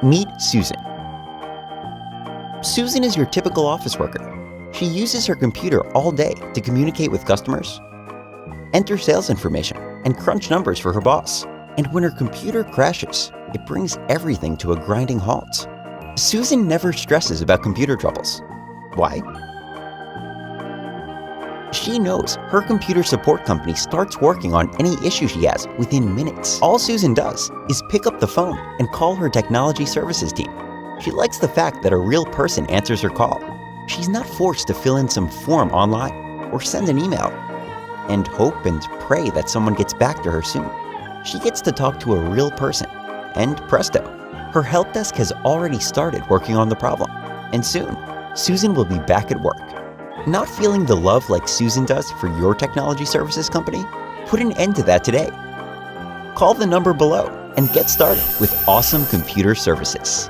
Meet Susan. Susan is your typical office worker. She uses her computer all day to communicate with customers, enter sales information, and crunch numbers for her boss. And when her computer crashes, it brings everything to a grinding halt. Susan never stresses about computer troubles. Why? She knows her computer support company starts working on any issue she has within minutes. All Susan does is pick up the phone and call her technology services team. She likes the fact that a real person answers her call. She's not forced to fill in some form online or send an email and hope and pray that someone gets back to her soon. She gets to talk to a real person, and presto, her help desk has already started working on the problem. And soon, Susan will be back at work. Not feeling the love like Susan does for your technology services company? Put an end to that today. Call the number below and get started with awesome computer services.